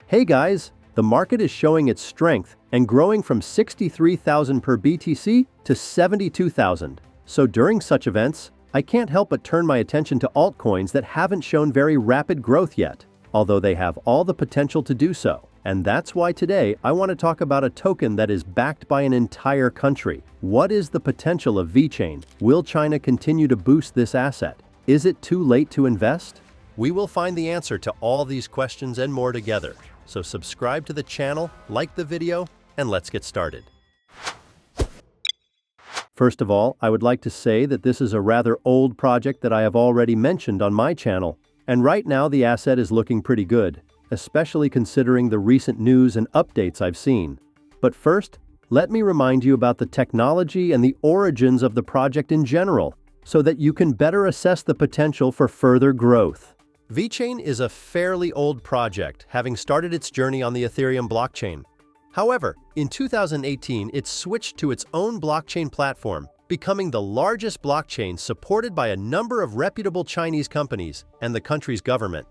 Hey guys, the market is showing its strength and growing from 63,000 per BTC to 72,000. So during such events, I can't help but turn my attention to altcoins that haven't shown very rapid growth yet, although they have all the potential to do so. And that's why today I want to talk about a token that is backed by an entire country. What is the potential of VeChain? Will China continue to boost this asset? Is it too late to invest? We will find the answer to all these questions and more together. So subscribe to the channel, like the video, and let's get started. First of all, I would like to say that this is a rather old project that I have already mentioned on my channel, and right now the asset is looking pretty good, especially considering the recent news and updates I've seen. But first, let me remind you about the technology and the origins of the project in general, so that you can better assess the potential for further growth. VeChain is a fairly old project, having started its journey on the Ethereum blockchain. However, in 2018, it switched to its own blockchain platform, becoming the largest blockchain supported by a number of reputable Chinese companies and the country's government.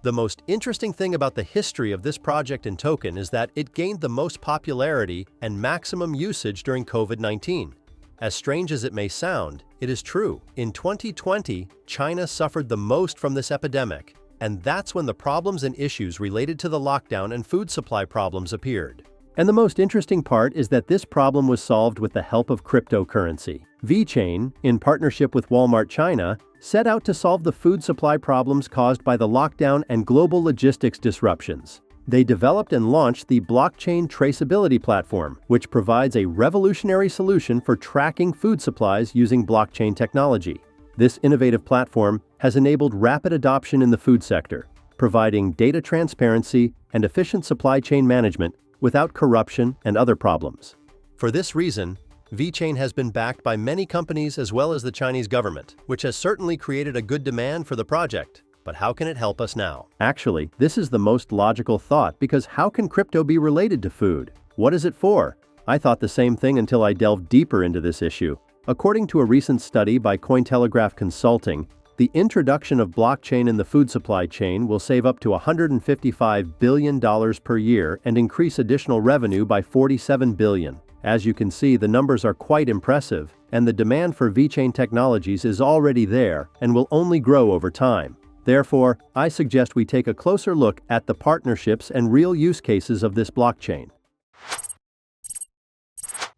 The most interesting thing about the history of this project and token is that it gained the most popularity and maximum usage during COVID-19. As strange as it may sound, it is true. In 2020, China suffered the most from this epidemic, and that's when the problems and issues related to the lockdown and food supply problems appeared. And the most interesting part is that this problem was solved with the help of cryptocurrency. VeChain, in partnership with Walmart China, set out to solve the food supply problems caused by the lockdown and global logistics disruptions. They developed and launched the blockchain traceability platform, which provides a revolutionary solution for tracking food supplies using blockchain technology. This innovative platform has enabled rapid adoption in the food sector, providing data transparency and efficient supply chain management without corruption and other problems. For this reason, VeChain has been backed by many companies as well as the Chinese government, which has certainly created a good demand for the project. But how can it help us now? Actually, this is the most logical thought, because how can crypto be related to food? What is it for? I thought the same thing until I delved deeper into this issue. According to a recent study by Cointelegraph Consulting, the introduction of blockchain in the food supply chain will save up to $155 billion per year and increase additional revenue by $47 billion. As you can see, the numbers are quite impressive, and the demand for VeChain technologies is already there and will only grow over time. Therefore, I suggest we take a closer look at the partnerships and real use cases of this blockchain.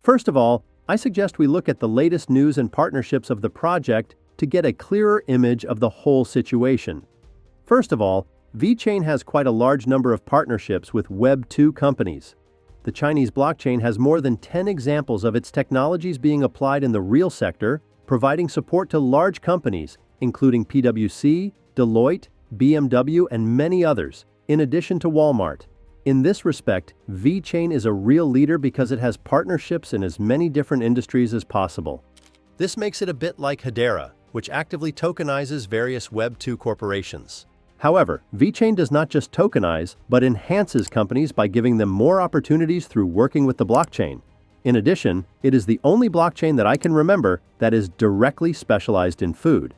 First of all, I suggest we look at the latest news and partnerships of the project to get a clearer image of the whole situation. First of all, VeChain has quite a large number of partnerships with Web 2 companies. The Chinese blockchain has more than 10 examples of its technologies being applied in the real sector, providing support to large companies, including PwC, Deloitte, BMW, and many others, in addition to Walmart. In this respect, VeChain is a real leader because it has partnerships in as many different industries as possible. This makes it a bit like Hedera, which actively tokenizes various Web 2 corporations. However, VeChain does not just tokenize, but enhances companies by giving them more opportunities through working with the blockchain. In addition, it is the only blockchain that I can remember that is directly specialized in food.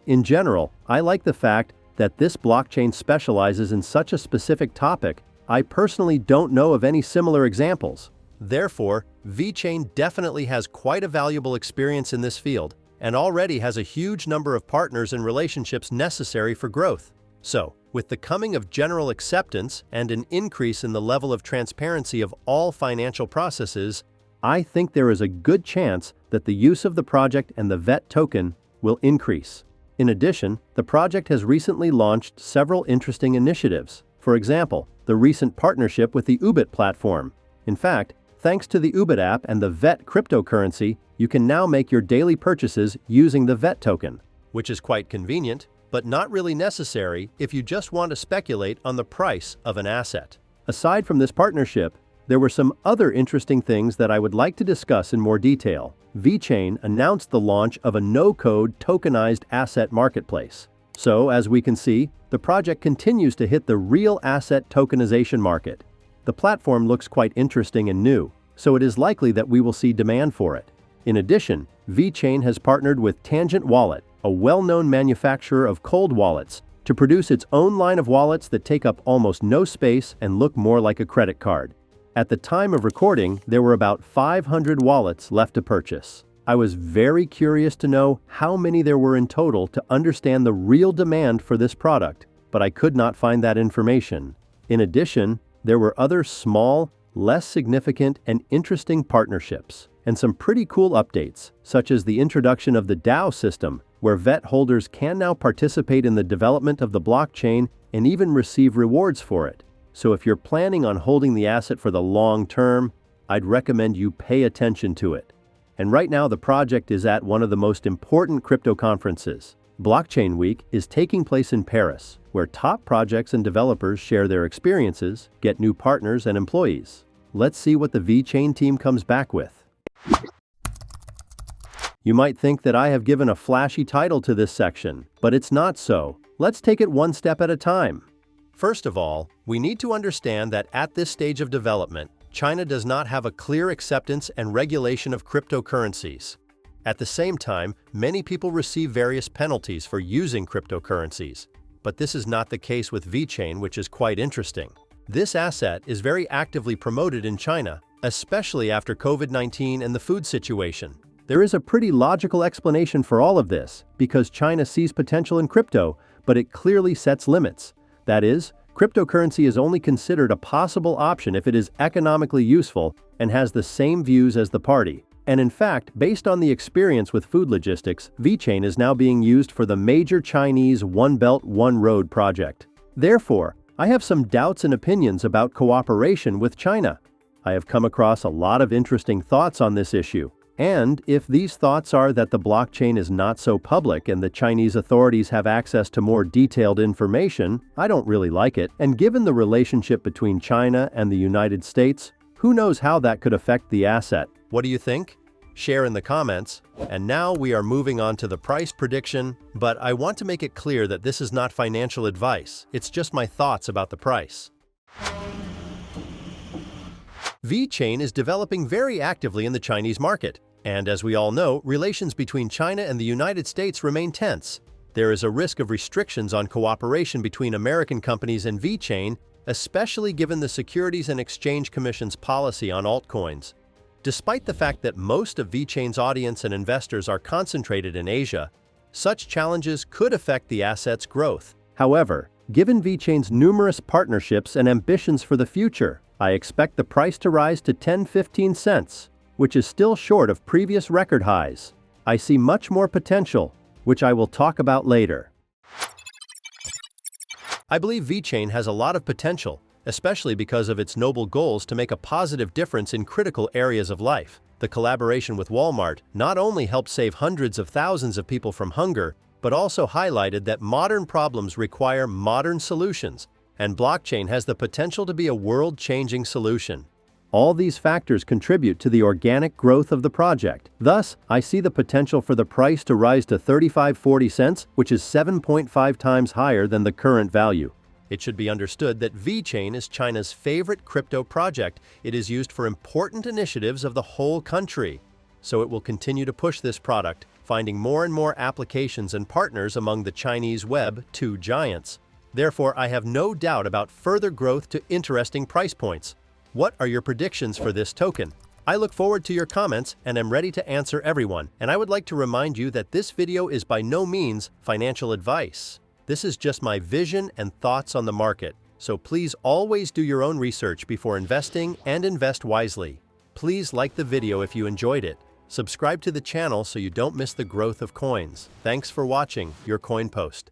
In general, I like the fact that this blockchain specializes in such a specific topic. I personally don't know of any similar examples. Therefore, VeChain definitely has quite a valuable experience in this field and already has a huge number of partners and relationships necessary for growth. So, with the coming of general acceptance and an increase in the level of transparency of all financial processes, I think there is a good chance that the use of the project and the VET token will increase. In addition, the project has recently launched several interesting initiatives. For example, the recent partnership with the Ubit platform. In fact, thanks to the Ubit app and the VET cryptocurrency, you can now make your daily purchases using the VET token, which is quite convenient, but not really necessary if you just want to speculate on the price of an asset. Aside from this partnership, there were some other interesting things that I would like to discuss in more detail. VeChain announced the launch of a no-code tokenized asset marketplace. So, as we can see, the project continues to hit the real asset tokenization market. The platform looks quite interesting and new, so it is likely that we will see demand for it. In addition, VeChain has partnered with Tangent Wallet, a well-known manufacturer of cold wallets, to produce its own line of wallets that take up almost no space and look more like a credit card. At the time of recording, there were about 500 wallets left to purchase. I was very curious to know how many there were in total to understand the real demand for this product, but I could not find that information. In addition, there were other small, less significant and interesting partnerships, and some pretty cool updates, such as the introduction of the DAO system, where VET holders can now participate in the development of the blockchain and even receive rewards for it. So if you're planning on holding the asset for the long term, I'd recommend you pay attention to it. And right now the project is at one of the most important crypto conferences. Blockchain Week is taking place in Paris, where top projects and developers share their experiences, get new partners and employees. Let's see what the VeChain team comes back with. You might think that I have given a flashy title to this section, but it's not so. Let's take it one step at a time. First of all, we need to understand that at this stage of development, China does not have a clear acceptance and regulation of cryptocurrencies. At the same time, many people receive various penalties for using cryptocurrencies. But this is not the case with VeChain, which is quite interesting. This asset is very actively promoted in China, especially after COVID-19 and the food situation. There is a pretty logical explanation for all of this, because China sees potential in crypto, but it clearly sets limits. That is, cryptocurrency is only considered a possible option if it is economically useful and has the same views as the party. And in fact, based on the experience with food logistics, VeChain is now being used for the major Chinese One Belt, One Road project. Therefore, I have some doubts and opinions about cooperation with China. I have come across a lot of interesting thoughts on this issue. And if these thoughts are that the blockchain is not so public and the Chinese authorities have access to more detailed information, I don't really like it. And given the relationship between China and the United States, who knows how that could affect the asset? What do you think? Share in the comments. And now we are moving on to the price prediction, but I want to make it clear that this is not financial advice. It's just my thoughts about the price. VeChain is developing very actively in the Chinese market. And as we all know, relations between China and the United States remain tense. There is a risk of restrictions on cooperation between American companies and VeChain, especially given the Securities and Exchange Commission's policy on altcoins. Despite the fact that most of VeChain's audience and investors are concentrated in Asia, such challenges could affect the asset's growth. However, given VeChain's numerous partnerships and ambitions for the future, I expect the price to rise to 10-15 cents, which is still short of previous record highs. I see much more potential, which I will talk about later. I believe VeChain has a lot of potential, especially because of its noble goals to make a positive difference in critical areas of life. The collaboration with Walmart not only helped save hundreds of thousands of people from hunger, but also highlighted that modern problems require modern solutions, and blockchain has the potential to be a world-changing solution. All these factors contribute to the organic growth of the project. Thus, I see the potential for the price to rise to 35-40 cents, which is 7.5 times higher than the current value. It should be understood that VeChain is China's favorite crypto project. It is used for important initiatives of the whole country. So it will continue to push this product, finding more and more applications and partners among the Chinese Web2 giants. Therefore, I have no doubt about further growth to interesting price points. What are your predictions for this token? I look forward to your comments and am ready to answer everyone. And I would like to remind you that this video is by no means financial advice. This is just my vision and thoughts on the market. So please always do your own research before investing and invest wisely. Please like the video if you enjoyed it. Subscribe to the channel so you don't miss the growth of coins. Thanks for watching your Coin Post.